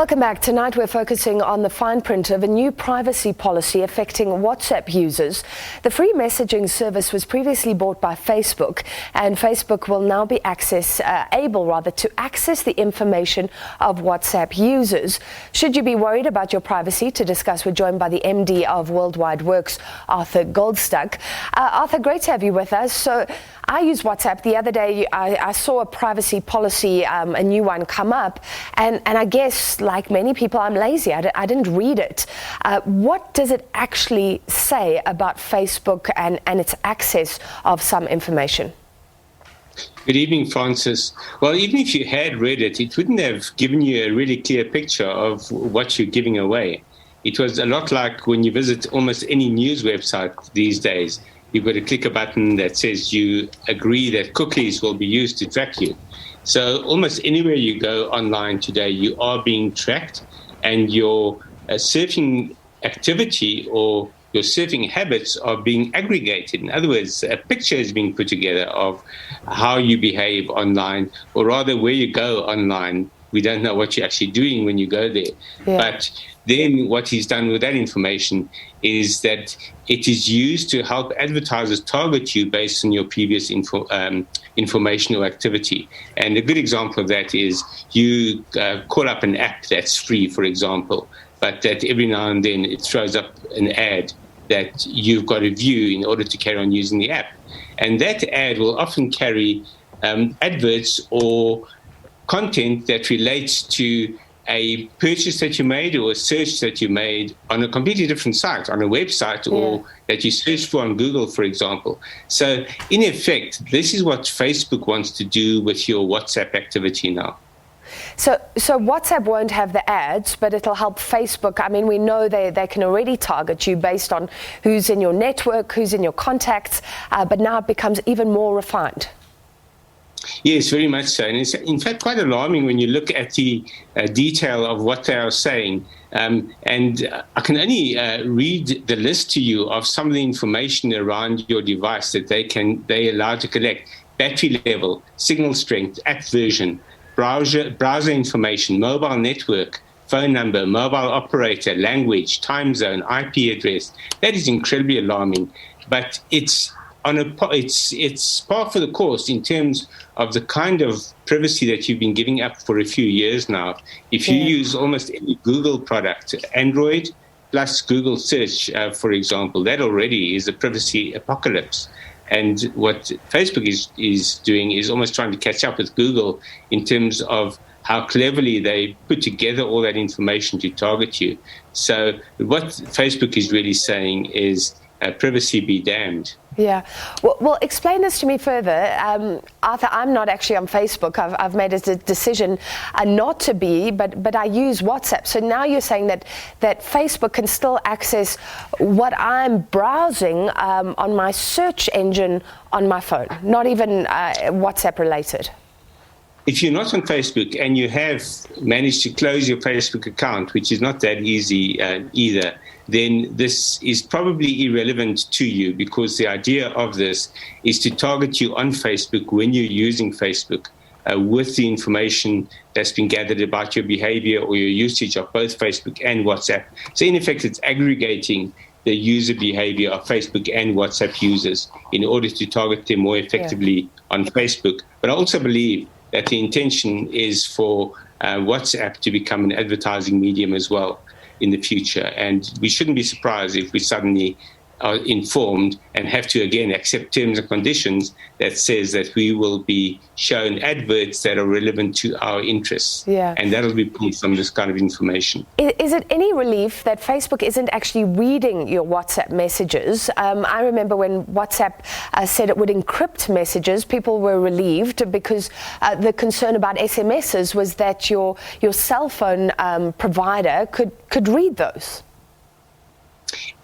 Welcome back. Tonight we're focusing on the fine print of a new privacy policy affecting WhatsApp users. The free messaging service was previously bought by Facebook, and Facebook will now be able to access the information of WhatsApp users. Should you be worried about your privacy? To discuss, we're joined by the MD of WorldWideWorx, Arthur Goldstuck. Arthur, great to have you with us. So I use WhatsApp. The other day I saw a privacy policy, a new one come up, and I guess like many people, I'm lazy. I didn't read it. What does it actually say about Facebook and its access of some information? Good evening, Francis. Well, even if you had read it, it wouldn't have given you a really clear picture of what you're giving away. It was a lot like when you visit almost any news website these days. You've got to click a button that says you agree that cookies will be used to track you. So almost anywhere you go online today, you are being tracked, and your surfing activity or your surfing habits are being aggregated. In other words, a picture is being put together of how you behave online, or rather where you go online. We don't know what you're actually doing when you go there. Yeah. But then what he's done with that information is that it is used to help advertisers target you based on your previous information or activity. And a good example of that is you call up an app that's free, for example, but that every now and then it throws up an ad that you've got to view in order to carry on using the app. And that ad will often carry adverts or content that relates to a purchase that you made or a search that you made on a completely different site, on a website, or that you searched for on Google, for example. So in effect, this is what Facebook wants to do with your WhatsApp activity now. So WhatsApp won't have the ads, but it'll help Facebook. I mean, we know they can already target you based on who's in your network, who's in your contacts, but now it becomes even more refined. Yes, very much so. And it's in fact quite alarming when you look at the detail of what they are saying. And I can only read the list to you of some of the information around your device that they allow to collect: battery level, signal strength, app version, browser information, mobile network, phone number, mobile operator, language, time zone, IP address. That is incredibly alarming, but it's par for the course in terms of the kind of privacy that you've been giving up for a few years now. If you use almost any Google product, Android plus Google search, for example, that already is a privacy apocalypse. And what Facebook is doing is almost trying to catch up with Google in terms of how cleverly they put together all that information to target you. So what Facebook is really saying is privacy be damned. Yeah. Well, explain this to me further. Arthur, I'm not actually on Facebook. I've made a decision not to be, but I use WhatsApp. So now you're saying that Facebook can still access what I'm browsing on my search engine on my phone, not even WhatsApp related. If you're not on Facebook and you have managed to close your Facebook account, which is not that easy either, then this is probably irrelevant to you, because the idea of this is to target you on Facebook when you're using Facebook with the information that's been gathered about your behavior or your usage of both Facebook and WhatsApp. So in effect, it's aggregating the user behavior of Facebook and WhatsApp users in order to target them more effectively on Facebook. But I also believe that the intention is for WhatsApp to become an advertising medium as well in the future. And we shouldn't be surprised if we suddenly are informed and have to again accept terms and conditions that says that we will be shown adverts that are relevant to our interests. Yeah. And that'll be pulled from this kind of information. Is it any relief that Facebook isn't actually reading your WhatsApp messages? I remember when WhatsApp said it would encrypt messages, people were relieved, because the concern about SMSs was that your cell phone provider could read those.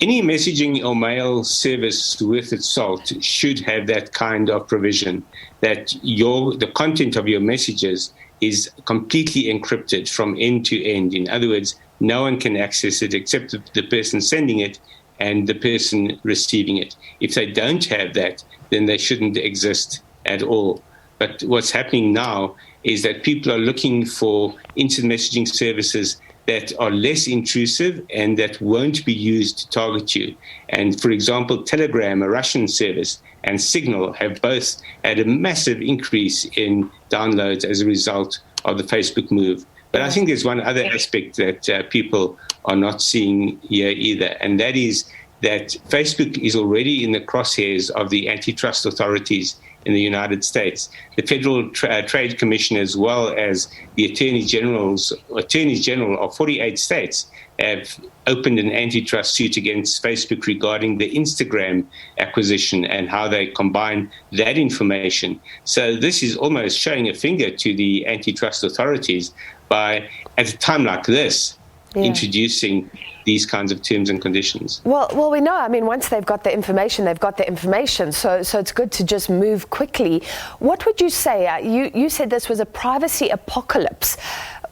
Any messaging or mail service worth its salt should have that kind of provision, that the content of your messages is completely encrypted from end to end. In other words, no one can access it except the person sending it and the person receiving it. If they don't have that, then they shouldn't exist at all. But what's happening now is that people are looking for instant messaging services that are less intrusive and that won't be used to target you. And for example, Telegram, a Russian service, and Signal have both had a massive increase in downloads as a result of the Facebook move. But I think there's one other aspect that people are not seeing here either, and that is that Facebook is already in the crosshairs of the antitrust authorities in the United States. The Federal Trade Commission, as well as the Attorneys General of 48 states, have opened an antitrust suit against Facebook regarding the Instagram acquisition and how they combine that information. So this is almost showing a finger to the antitrust authorities by, at a time like this, introducing these kinds of terms and conditions. Well, we know, I mean, once they've got the information, they've got the information. So it's good to just move quickly. What would you say? You said this was a privacy apocalypse.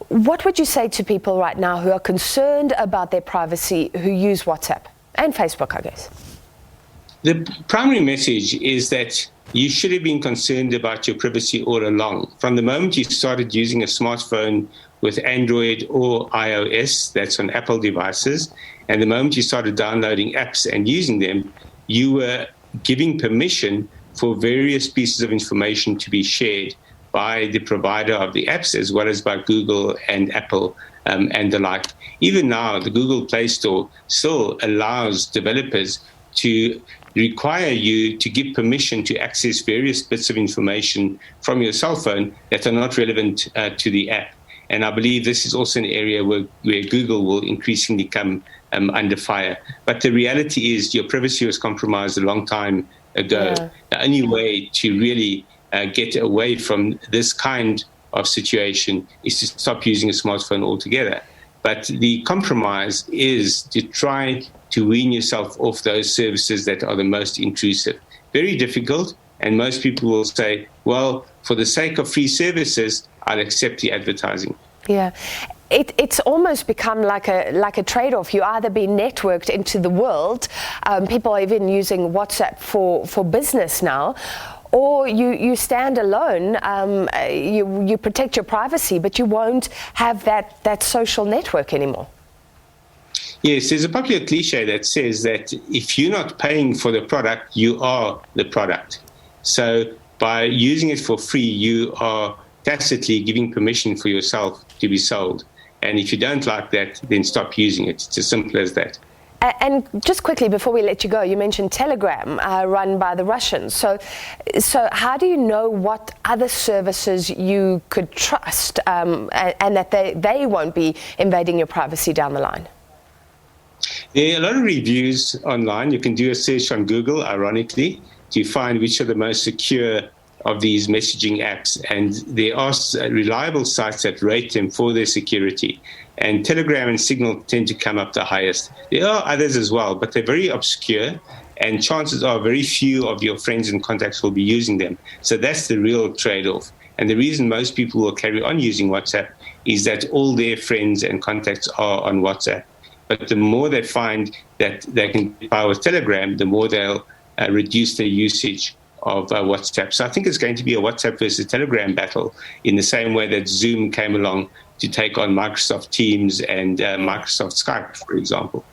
What would you say to people right now who are concerned about their privacy, who use WhatsApp and Facebook, I guess? The primary message is that you should have been concerned about your privacy all along. From the moment you started using a smartphone with Android or iOS, that's on Apple devices, and the moment you started downloading apps and using them, you were giving permission for various pieces of information to be shared by the provider of the apps, as well as by Google and Apple and the like. Even now, the Google Play Store still allows developers to require you to give permission to access various bits of information from your cell phone that are not relevant to the app. And I believe this is also an area where Google will increasingly come under fire. But the reality is your privacy was compromised a long time ago. Yeah. The only way to really get away from this kind of situation is to stop using a smartphone altogether. But the compromise is to try to wean yourself off those services that are the most intrusive. Very difficult, and most people will say, well, for the sake of free services, I'll accept the advertising. Yeah. It's almost become like a trade-off. You either be networked into the world, people are even using WhatsApp for business now, or you stand alone, you protect your privacy, but you won't have that social network anymore. Yes, there's a popular cliche that says that if you're not paying for the product, you are the product. So by using it for free, you are tacitly giving permission for yourself to be sold. And if you don't like that, then stop using it. It's as simple as that. And just quickly, before we let you go, you mentioned Telegram, run by the Russians. So how do you know what other services you could trust and that they won't be invading your privacy down the line? There are a lot of reviews online. You can do a search on Google, ironically, to find which are the most secure of these messaging apps. And there are reliable sites that rate them for their security. And Telegram and Signal tend to come up the highest. There are others as well, but they're very obscure, and chances are very few of your friends and contacts will be using them. So that's the real trade-off. And the reason most people will carry on using WhatsApp is that all their friends and contacts are on WhatsApp. But the more they find that they can get by with Telegram, the more they'll reduce their usage of WhatsApp. So I think it's going to be a WhatsApp versus Telegram battle in the same way that Zoom came along to take on Microsoft Teams and Microsoft Skype, for example.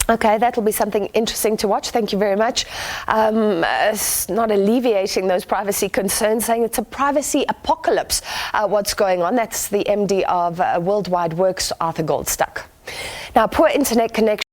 Okay, that will be something interesting to watch. Thank you very much. It's not alleviating those privacy concerns, saying it's a privacy apocalypse, what's going on. That's the MD of WorldWideWorx, Arthur Goldstuck. Now, poor internet connection